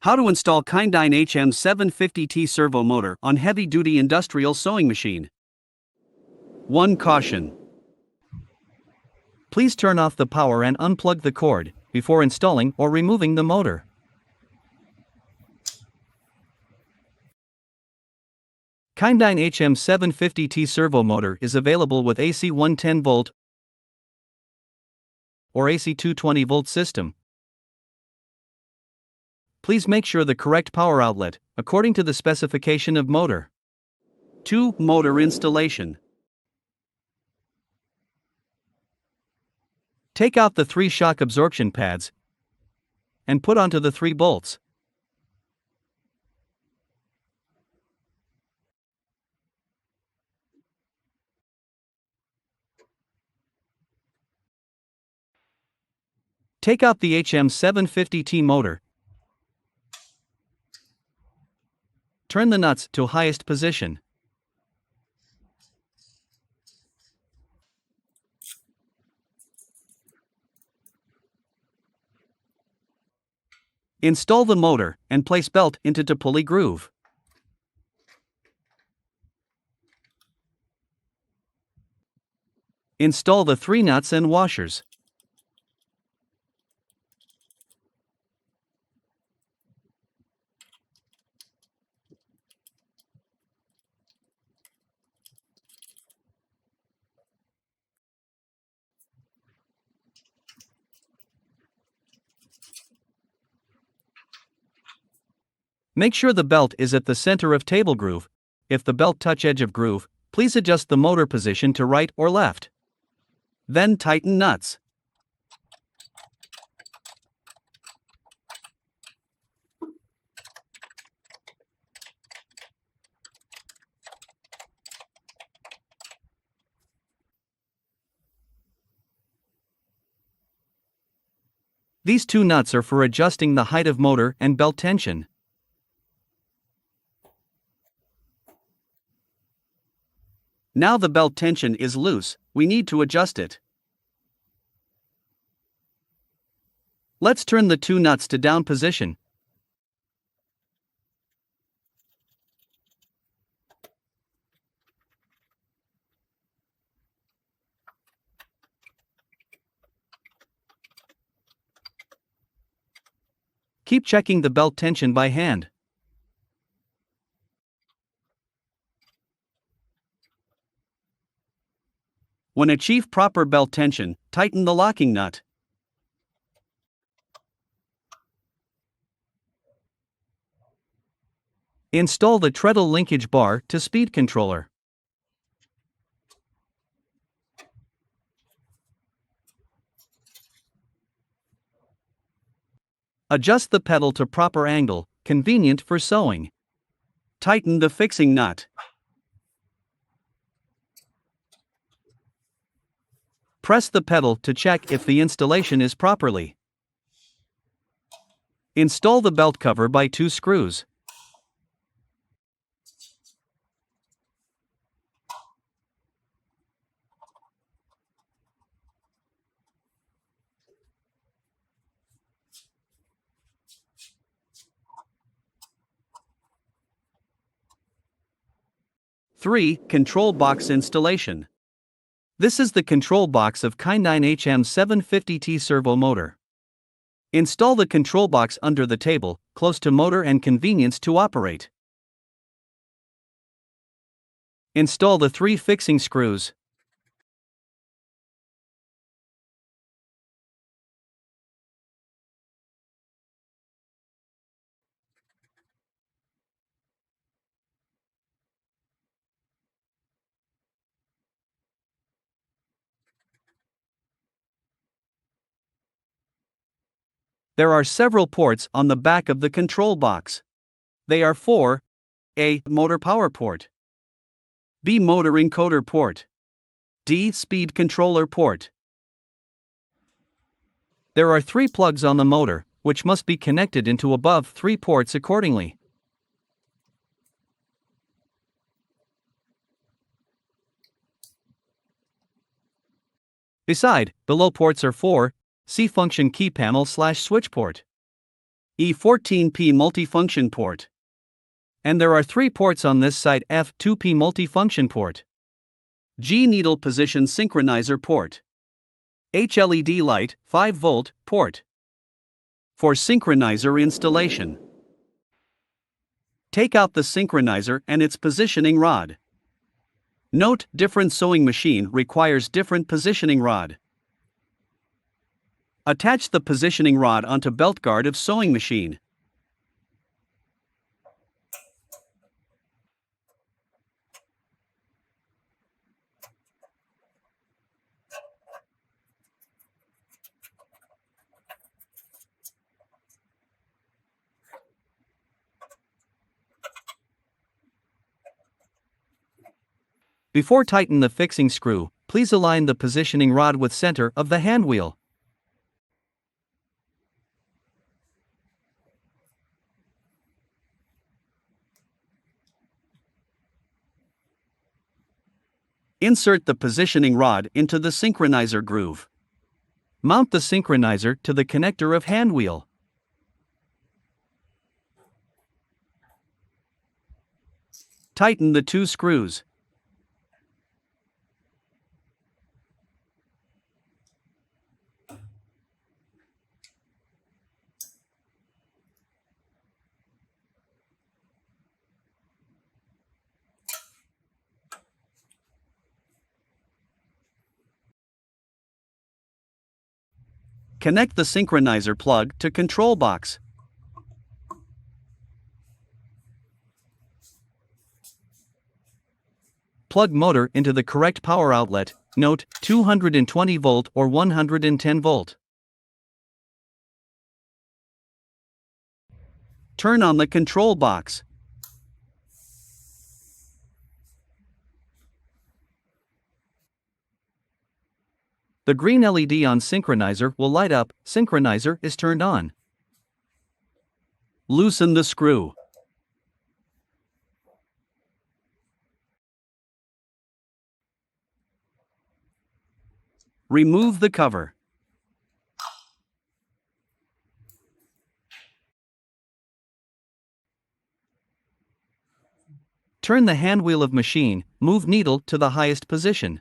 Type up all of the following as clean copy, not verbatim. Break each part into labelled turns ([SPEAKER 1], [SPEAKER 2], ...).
[SPEAKER 1] How to install Kinedyne HM-750T servo motor on heavy-duty industrial sewing machine. 1. Caution.
[SPEAKER 2] Please turn off the power and unplug the cord before installing or removing the motor. Kinedyne HM-750T servo motor is available with AC 110V or AC 220V system. Please make sure the correct power outlet, according to the specification of motor.
[SPEAKER 1] 2. Motor installation.
[SPEAKER 2] Take out the 3 shock absorption pads and put onto the 3 bolts. Take out the HM-750T motor. Turn the nuts to highest position. Install the motor and place belt into the pulley groove. Install the 3 nuts and washers. Make sure the belt is at the center of table groove. If the belt touch edge of groove, please adjust the motor position to right or left.
[SPEAKER 1] Then tighten nuts.
[SPEAKER 2] These 2 nuts are for adjusting the height of motor and belt tension.
[SPEAKER 1] Now the belt tension is loose, we need to adjust it.
[SPEAKER 2] Let's turn the 2 nuts to down position. Keep checking the belt tension by hand.
[SPEAKER 1] When achieve proper belt tension, tighten the locking nut.
[SPEAKER 2] Install the treadle linkage bar to speed controller. Adjust the pedal to proper angle, convenient for sewing.
[SPEAKER 1] Tighten the fixing nut.
[SPEAKER 2] Press the pedal to check if the installation is properly. Install the belt cover by 2 screws.
[SPEAKER 1] Three. Control box installation.
[SPEAKER 2] This is the control box of Kinedyne HM-750T servo motor. Install the control box under the table, close to motor and convenience to operate. Install the 3 fixing screws. There are several ports on the back of the control box. They are for A. Motor power port,
[SPEAKER 1] B. Motor encoder port,
[SPEAKER 2] D. Speed controller port. There are 3 plugs on the motor, which must be connected into above 3 ports accordingly. Beside, below ports are for C function key panel/switch port,
[SPEAKER 1] E14P multifunction port.
[SPEAKER 2] And there are 3 ports on this side: F2P multifunction port,
[SPEAKER 1] G needle position synchronizer port, HLED light 5-volt port. For synchronizer installation, take out the synchronizer and its positioning rod. Note, different sewing machine requires different positioning rod. Attach the positioning rod onto belt guard of sewing machine.
[SPEAKER 2] Before tighten the fixing screw, please align the positioning rod with center of the hand wheel.
[SPEAKER 1] Insert the positioning rod into the synchronizer groove.
[SPEAKER 2] Mount the synchronizer to the connector of hand wheel.
[SPEAKER 1] Tighten the 2 screws. Connect the synchronizer plug to control box.
[SPEAKER 2] Plug motor into the correct power outlet, note 220 volt or 110 volt.
[SPEAKER 1] Turn on the control box.
[SPEAKER 2] The green LED on synchronizer will light up. Synchronizer is turned on.
[SPEAKER 1] Loosen the screw. Remove the cover.
[SPEAKER 2] Turn the hand wheel of machine, move needle to the highest position.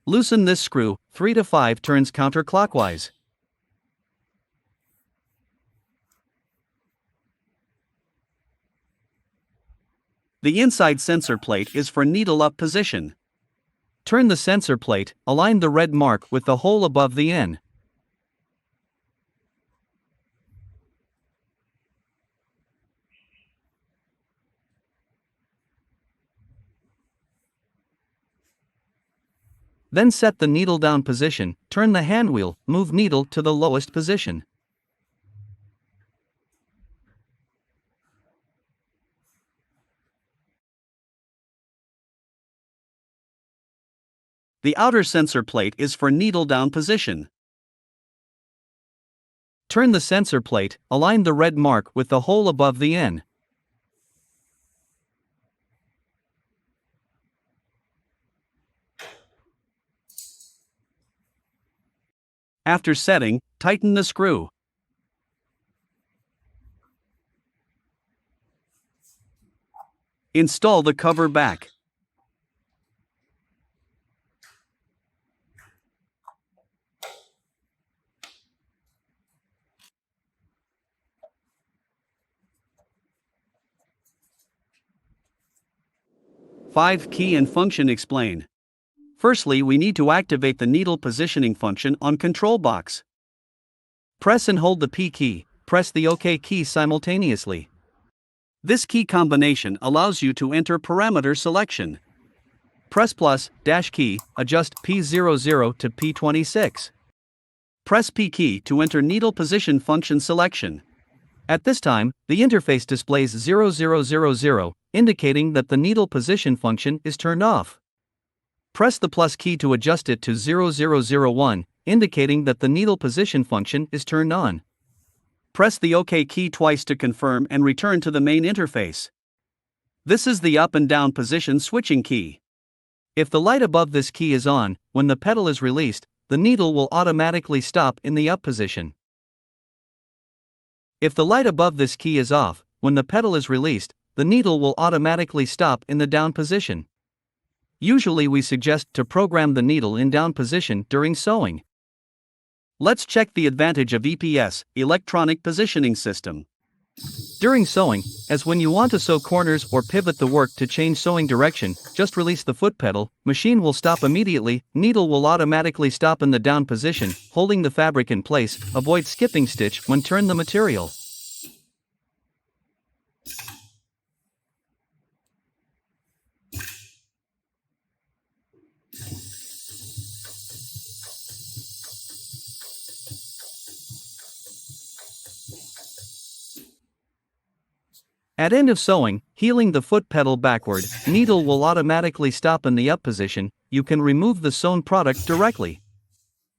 [SPEAKER 2] Loosen this screw 3 to 5 turns counterclockwise.
[SPEAKER 1] The inside sensor plate is for needle up position.
[SPEAKER 2] Turn the sensor plate, align the red mark with the hole above the N. Then set the needle down position, turn the hand wheel, move needle to the lowest position.
[SPEAKER 1] The outer sensor plate is for needle down position.
[SPEAKER 2] Turn the sensor plate, align the red mark with the hole above the N.
[SPEAKER 1] After setting, tighten the screw. Install the cover back. Five key and function explain. Firstly, we need to activate the needle positioning function on control box.
[SPEAKER 2] Press and hold the P key, press the OK key simultaneously.
[SPEAKER 1] This key combination allows you to enter parameter selection.
[SPEAKER 2] Press plus, dash key, adjust P00 to P26.
[SPEAKER 1] Press P key to enter needle position function selection.
[SPEAKER 2] At this time, the interface displays 0000, indicating that the needle position function is turned off. Press the plus key to adjust it to 0001, indicating that the needle position function is turned on.
[SPEAKER 1] Press the OK key twice to confirm and return to the main interface. This is the up and down position switching key.
[SPEAKER 2] If the light above this key is on, when the pedal is released, the needle will automatically stop in the up position. If the light above this key is off, when the pedal is released, the needle will automatically stop in the down position. Usually we suggest to program the needle in down position during sewing.
[SPEAKER 1] Let's check the advantage of EPS, electronic positioning system.
[SPEAKER 2] During sewing, as when you want to sew corners or pivot the work to change sewing direction, just release the foot pedal, machine will stop immediately, needle will automatically stop in the down position, holding the fabric in place, avoid skipping stitch when turn the material. At end of sewing, heeling the foot pedal backward, needle will automatically stop in the up position. You can remove the sewn product directly.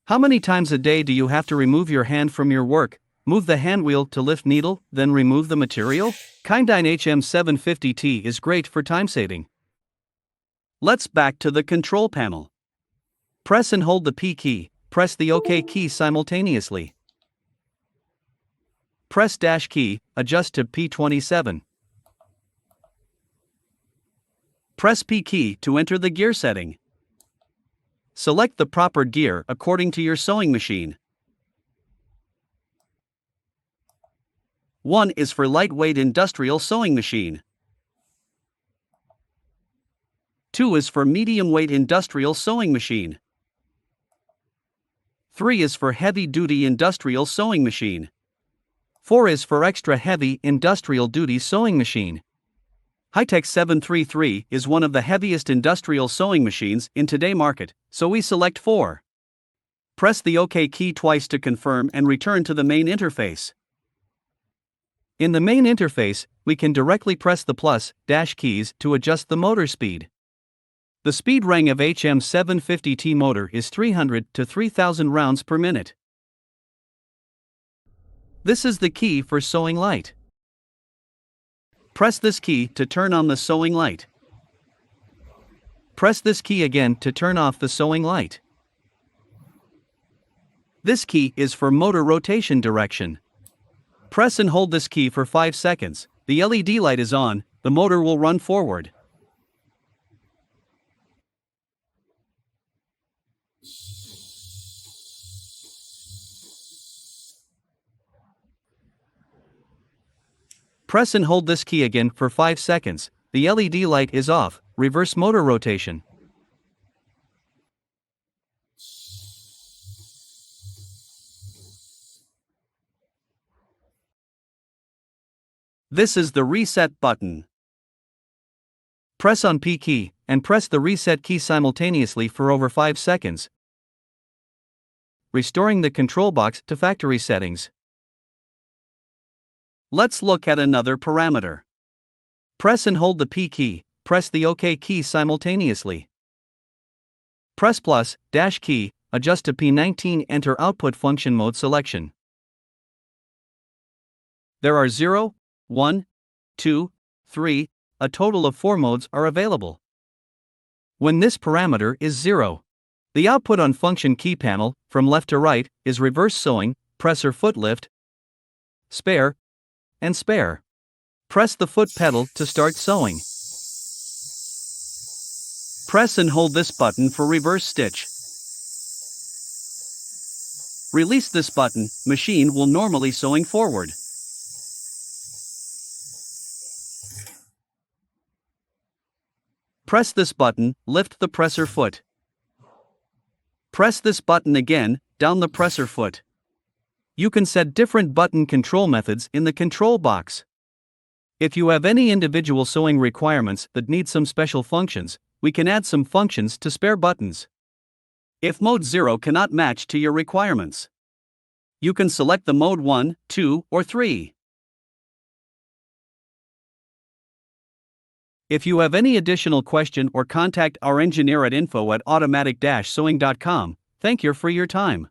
[SPEAKER 2] How many times a day do you have to remove your hand from your work? Move the hand wheel to lift needle, then remove the material? Kinedyne HM-750T is great for time saving.
[SPEAKER 1] Let's back to the control panel.
[SPEAKER 2] Press and hold the P key, press the OK key simultaneously. Press dash key, adjust to P27.
[SPEAKER 1] Press P key to enter the gear setting. Select the proper gear according to your sewing machine. 1 is for lightweight industrial sewing machine. 2 is for medium-weight industrial sewing machine. 3 is for heavy-duty industrial sewing machine.
[SPEAKER 2] 4 is for extra heavy industrial duty sewing machine.
[SPEAKER 1] Hi-Tech 733 is one of the heaviest industrial sewing machines in today's market, so we select 4. Press the OK key twice to confirm and return to the main interface.
[SPEAKER 2] In the main interface, we can directly press the plus, dash keys to adjust the motor speed. The speed range of HM750T motor is 300 to 3000 rounds per minute. This is the key for sewing light. Press this key to turn on the sewing light. Press this key again to turn off the sewing light. This key is for motor rotation direction. Press and hold this key for 5 seconds. The LED light is on, the motor will run forward. Press and hold this key again for 5 seconds. The LED light is off. Reverse motor rotation.
[SPEAKER 1] This is the reset button.
[SPEAKER 2] Press on P key and press the reset key simultaneously for over 5 seconds, restoring the control box to factory settings.
[SPEAKER 1] Let's look at another parameter.
[SPEAKER 2] Press and hold the P key, press the OK key simultaneously. Press plus, dash key, adjust to P19, enter output function mode selection.
[SPEAKER 1] There are 0, 1, 2, 3, a total of 4 modes are available.
[SPEAKER 2] When this parameter is 0, the output on function key panel, from left to right, is reverse sewing, presser foot lift, spare, and spare. Press the foot pedal to start sewing.
[SPEAKER 1] Press and hold this button for reverse stitch. Release this button, machine will normally sewing forward. Press this button, lift the presser foot. Press this button again, down the presser foot. You can set different button control methods in the control box. If you have any individual sewing requirements that need some special functions, we can add some functions to spare buttons. If mode 0 cannot match to your requirements, you can select the mode 1, 2, or 3. If you have any additional question or contact our engineer at info@automatic-sewing.com. Thank you for your time.